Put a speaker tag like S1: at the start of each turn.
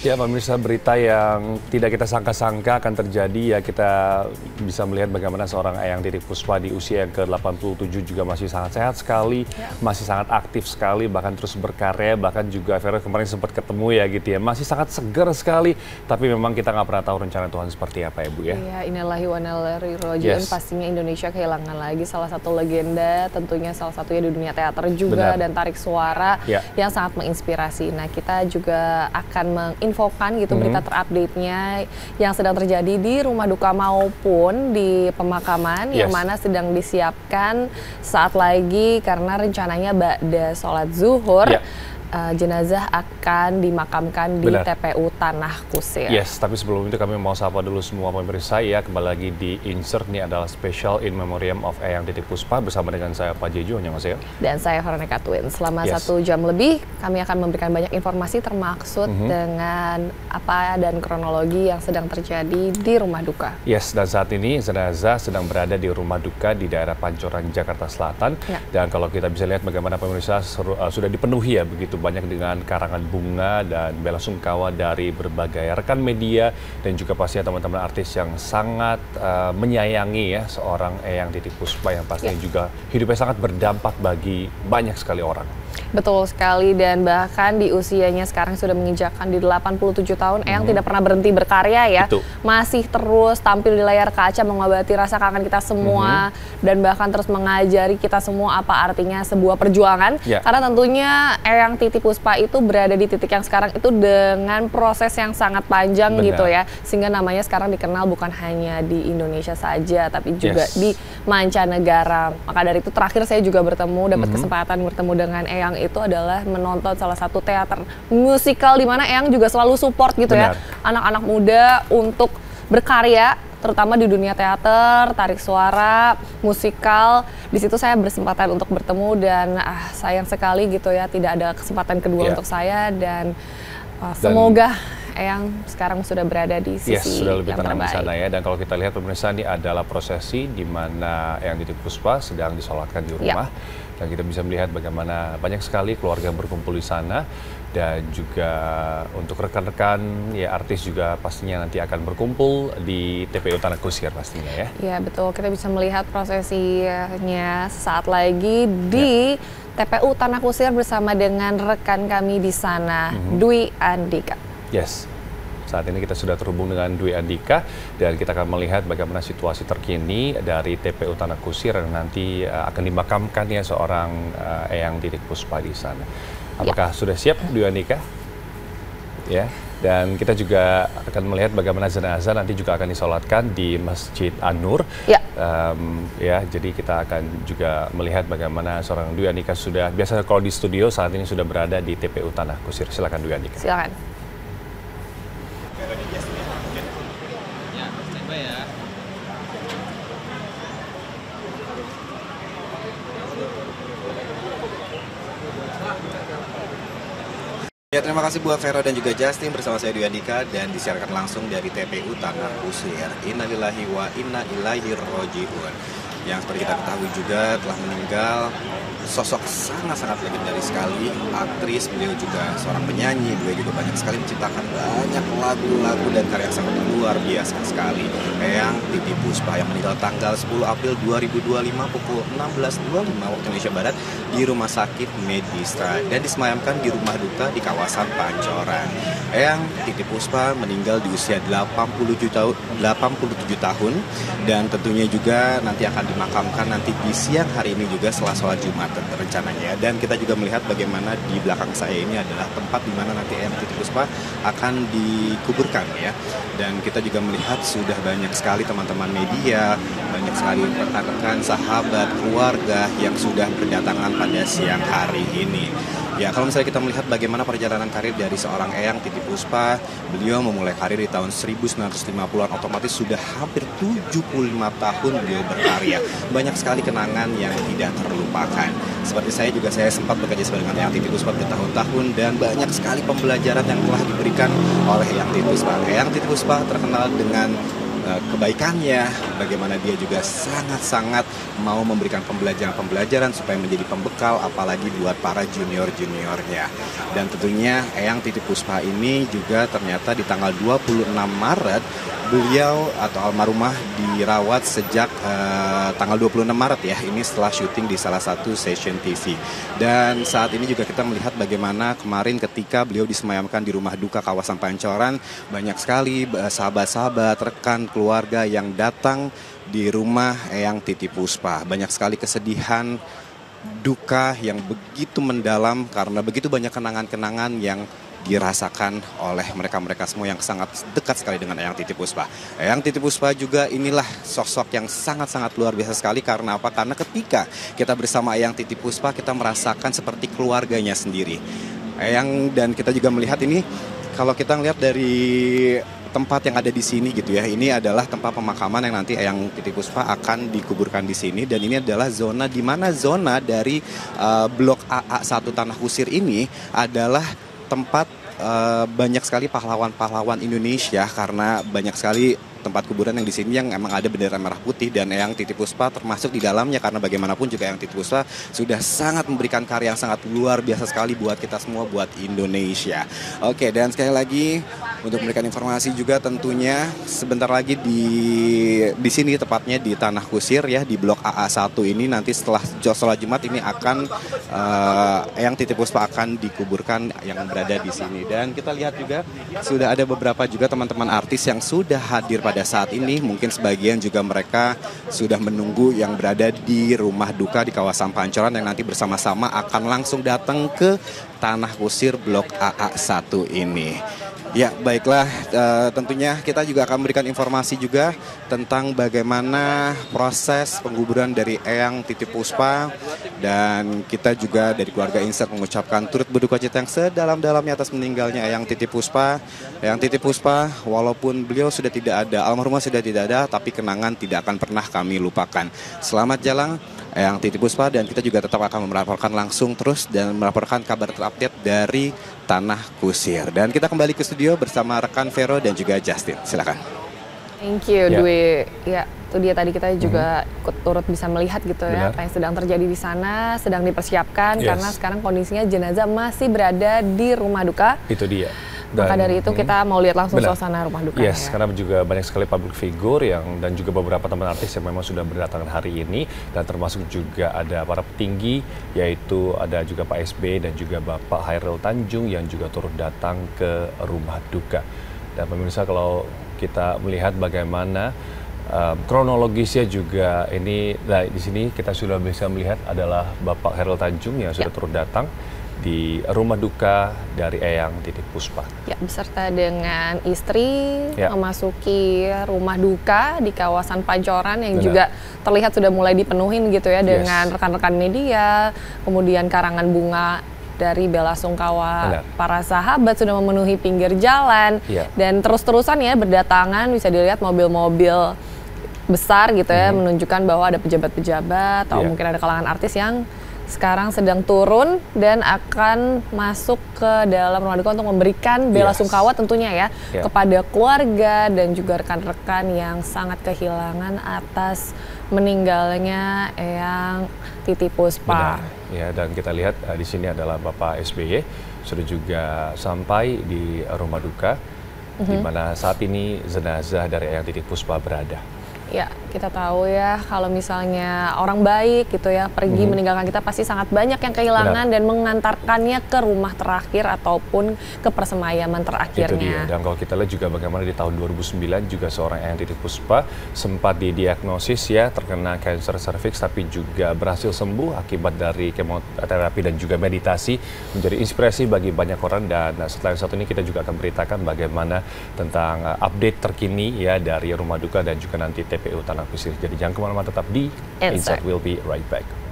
S1: Ya pemirsa, berita yang tidak kita sangka-sangka akan terjadi ya, kita bisa melihat bagaimana seorang Eyang Titi Puspa di usia yang ke-87 juga masih sangat sehat sekali, masih sangat aktif sekali, bahkan terus berkarya, bahkan juga Vera kemarin sempat ketemu ya gitu ya, masih sangat segar sekali, tapi memang kita nggak pernah tahu rencana Tuhan seperti apa ya Bu ya.
S2: Iya, innalillahi wa inna ilaihi raji'un. Pastinya Indonesia kehilangan lagi salah satu legenda, tentunya salah satunya di dunia teater juga.
S1: Benar.
S2: Dan tarik suara yang sangat menginspirasi. Nah, kita juga akan menginfokan gitu berita terupdate-nya yang sedang terjadi di rumah duka maupun di pemakaman yang mana sedang disiapkan saat lagi, karena rencananya ba'da sholat zuhur jenazah akan dimakamkan di TPU Tanah Kusir.
S1: Tapi sebelum itu kami mau sapa dulu semua pemirsa ya, kembali lagi di Insert. Ini adalah special in memoriam of Eyang Titi Puspa bersama dengan saya Pak Jeju, annyeonghaseyo.
S2: Dan saya Veronica Twin. Selama 1 jam lebih kami akan memberikan banyak informasi termaksud dengan apa dan kronologi yang sedang terjadi di rumah duka.
S1: Dan saat ini jenazah sedang berada di rumah duka di daerah Pancoran, Jakarta Selatan. Dan kalau kita bisa lihat bagaimana pemirsa sudah dipenuhi ya begitu banyak dengan karangan bunga dan bela sungkawa dari berbagai rekan media dan juga pastinya teman-teman artis yang sangat menyayangi ya seorang Eyang Titi Puspa yang pastinya juga hidupnya sangat berdampak bagi banyak sekali orang.
S2: Betul sekali, dan bahkan di usianya sekarang sudah menginjakkan di 87 tahun, Eyang tidak pernah berhenti berkarya ya. Masih terus tampil di layar kaca mengobati rasa kangen kita semua dan bahkan terus mengajari kita semua apa artinya sebuah perjuangan. Karena tentunya Eyang Titi Puspa itu berada di titik yang sekarang itu dengan proses yang sangat panjang gitu ya. Sehingga namanya sekarang dikenal bukan hanya di Indonesia saja tapi juga di mancanegara. Maka dari itu terakhir saya juga dapat kesempatan bertemu dengan Eyang itu adalah menonton salah satu teater musikal di mana Eyang juga selalu support gitu ya anak-anak muda untuk berkarya, terutama di dunia teater, tarik suara, musikal. Di situ saya berkesempatan untuk bertemu dan sayang sekali gitu ya tidak ada kesempatan kedua untuk saya, dan semoga Eyang sekarang sudah berada di sisi
S1: sudah lebih
S2: yang
S1: tenang
S2: terbaik
S1: di sana ya. Dan kalau kita lihat pemirsa, ini adalah prosesi di mana Eyang Titi Puspa sedang disolatkan di rumah. Dan kita bisa melihat bagaimana banyak sekali keluarga berkumpul di sana, dan juga untuk rekan-rekan ya artis juga pastinya nanti akan berkumpul di TPU Tanah Kusir pastinya ya. Iya
S2: betul, kita bisa melihat prosesinya saat lagi di TPU Tanah Kusir bersama dengan rekan kami di sana, Dwi Andika.
S1: Saat ini kita sudah terhubung dengan Dwi Andika dan kita akan melihat bagaimana situasi terkini dari TPU Tanah Kusir yang nanti akan dimakamkan ya seorang Eyang Titi Puspa di sana. Apakah sudah siap Dwi Andika? Dan kita juga akan melihat bagaimana jenazah nanti juga akan disolatkan di Masjid An-Nur. Jadi kita akan juga melihat bagaimana seorang Dwi Andika sudah biasa kalau di studio, saat ini sudah berada di TPU Tanah Kusir. Silakan Dwi Andika.
S2: Silakan.
S3: Terima kasih buat Vero dan juga Justin, bersama saya Dwi Andika dan disiarkan langsung dari TPU Tanah Kusir. Innalillahi wa inna ilaihi raji'un. Yang seperti kita ketahui juga telah meninggal sosok sangat-sangat legendaris sekali, aktris, beliau juga seorang penyanyi, beliau juga banyak sekali menciptakan banyak lagu-lagu dan karya sangat luar biasa sekali. Eyang Titi Puspa yang meninggal tanggal 10 April 2025 pukul 16.25 waktu Indonesia Barat di Rumah Sakit Medistra dan disemayamkan di rumah duka di kawasan Pancoran. Eyang Titi Puspa meninggal di usia 87 tahun dan tentunya juga nanti akan dimakamkan nanti di siang hari ini juga setelah sholat Jumat rencananya. Dan kita juga melihat bagaimana di belakang saya ini adalah tempat di mana nanti Eyang Titi Puspa akan dikuburkan ya. Dan kita juga melihat sudah banyak sekali teman-teman media, banyak sekali rekan-rekan, sahabat, keluarga yang sudah berdatangan pada siang hari ini. Ya, kalau misalnya kita melihat bagaimana perjalanan karir dari seorang Eyang Titi Puspa, beliau memulai karir di tahun 1950-an, otomatis sudah hampir 75 tahun beliau berkarya. Banyak sekali kenangan yang tidak terlupakan. Seperti saya sempat bekerja sama dengan Eyang Titi Puspa bertahun-tahun dan banyak sekali pembelajaran yang telah diberikan oleh Eyang Titi Puspa. Eyang Titi Puspa terkenal dengan kebaikannya, bagaimana dia juga sangat-sangat mau memberikan pembelajaran supaya menjadi pembekal apalagi buat para junior-juniornya. Dan tentunya Eyang Titi Puspa ini juga ternyata di tanggal 26 Maret beliau atau almarhumah dirawat sejak tanggal 26 Maret ya, ini setelah syuting di salah satu stasiun TV. Dan saat ini juga kita melihat bagaimana kemarin ketika beliau disemayamkan di rumah duka kawasan Pancoran, banyak sekali sahabat-sahabat, rekan, keluarga yang datang di rumah Eyang Titi Puspa. Banyak sekali kesedihan, duka yang begitu mendalam karena begitu banyak kenangan-kenangan yang dirasakan oleh mereka-mereka semua yang sangat dekat sekali dengan Eyang Titi Puspa. Eyang Titi Puspa juga inilah sosok yang sangat-sangat luar biasa sekali. Karena apa? Karena ketika kita bersama Eyang Titi Puspa, kita merasakan seperti keluarganya sendiri. Eyang, dan kita juga melihat ini, kalau kita melihat dari tempat yang ada di sini gitu ya, ini adalah tempat pemakaman yang nanti Eyang Titi Puspa akan dikuburkan di sini. Dan ini adalah zona di mana zona dari blok AA1 Tanah Kusir ini adalah tempat banyak sekali pahlawan-pahlawan Indonesia, karena banyak sekali tempat kuburan yang di sini yang emang ada bendera merah putih, dan Eyang Titi Puspa termasuk di dalamnya, karena bagaimanapun juga Eyang Titi Puspa sudah sangat memberikan karya yang sangat luar biasa sekali buat kita semua, buat Indonesia. Oke, dan sekali lagi untuk memberikan informasi juga tentunya sebentar lagi di sini tepatnya di Tanah Kusir ya, di blok AA1 ini nanti setelah sholat Jumat ini akan Eyang Titi Puspa akan dikuburkan yang berada di sini. Dan kita lihat juga sudah ada beberapa juga teman-teman artis yang sudah hadir pada saat ini. Mungkin sebagian juga mereka sudah menunggu yang berada di rumah duka di kawasan Pancoran yang nanti bersama-sama akan langsung datang ke Tanah Kusir blok AA1 ini. Ya, baiklah, tentunya kita juga akan memberikan informasi juga tentang bagaimana proses penguburan dari Eyang Titi Puspa, dan kita juga dari keluarga Insert mengucapkan turut berduka cita yang sedalam-dalamnya atas meninggalnya Eyang Titi Puspa. Eyang Titi Puspa, walaupun beliau sudah tidak ada, almarhumah sudah tidak ada, tapi kenangan tidak akan pernah kami lupakan. Selamat jalan Eyang Titi Puspa, dan kita juga tetap akan melaporkan langsung terus dan melaporkan kabar terupdate dari Tanah Kusir. Dan kita kembali ke studio bersama rekan Vero dan juga Justin. Silakan.
S2: Thank you, Dwi. Ya, itu dia tadi kita juga ikut turut bisa melihat gitu ya apa yang sedang terjadi di sana, sedang dipersiapkan karena sekarang kondisinya jenazah masih berada di rumah duka.
S1: Itu dia.
S2: Dan, maka dari itu kita mau lihat langsung suasana rumah duka.
S1: Yes, karena juga banyak sekali public figure dan juga beberapa teman artis yang memang sudah berdatangan hari ini, dan termasuk juga ada para petinggi, yaitu ada juga Pak SB dan juga Bapak Hairil Tanjung yang juga turut datang ke rumah duka. Dan pemirsa, kalau kita melihat bagaimana kronologisnya juga ini, nah di sini kita sudah bisa melihat adalah Bapak Hairil Tanjung yang sudah turut datang di rumah duka dari Eyang Titi Puspa. Ya,
S2: beserta dengan istri memasuki rumah duka di kawasan Pancoran yang juga terlihat sudah mulai dipenuhin gitu ya dengan rekan-rekan media, kemudian karangan bunga dari bela sungkawa para sahabat sudah memenuhi pinggir jalan dan terus-terusan ya berdatangan, bisa dilihat mobil-mobil besar gitu ya, menunjukkan bahwa ada pejabat-pejabat atau mungkin ada kalangan artis yang sekarang sedang turun dan akan masuk ke dalam rumah duka untuk memberikan bela sungkawa tentunya ya kepada keluarga dan juga rekan-rekan yang sangat kehilangan atas meninggalnya Eyang Titi Puspa.
S1: Ya, dan kita lihat di sini adalah Bapak SBY sudah juga sampai di rumah duka di mana saat ini jenazah dari Eyang Titi Puspa berada.
S2: Ya, kita tahu ya kalau misalnya orang baik gitu ya pergi meninggalkan kita, pasti sangat banyak yang kehilangan dan mengantarkannya ke rumah terakhir ataupun ke persemayaman terakhirnya.
S1: Itu dia. Dan kalau kita lihat juga bagaimana di tahun 2009 juga seorang Eyang Titi Puspa sempat didiagnosis ya terkena kanker serviks, tapi juga berhasil sembuh akibat dari kemoterapi dan juga meditasi, menjadi inspirasi bagi banyak orang. Dan setelah satu ini kita juga akan beritakan bagaimana tentang update terkini ya dari rumah duka dan juga nanti TPU Tanah Kusir. Jadi jangan kemana-mana, tetap di Insert. We'll be right back.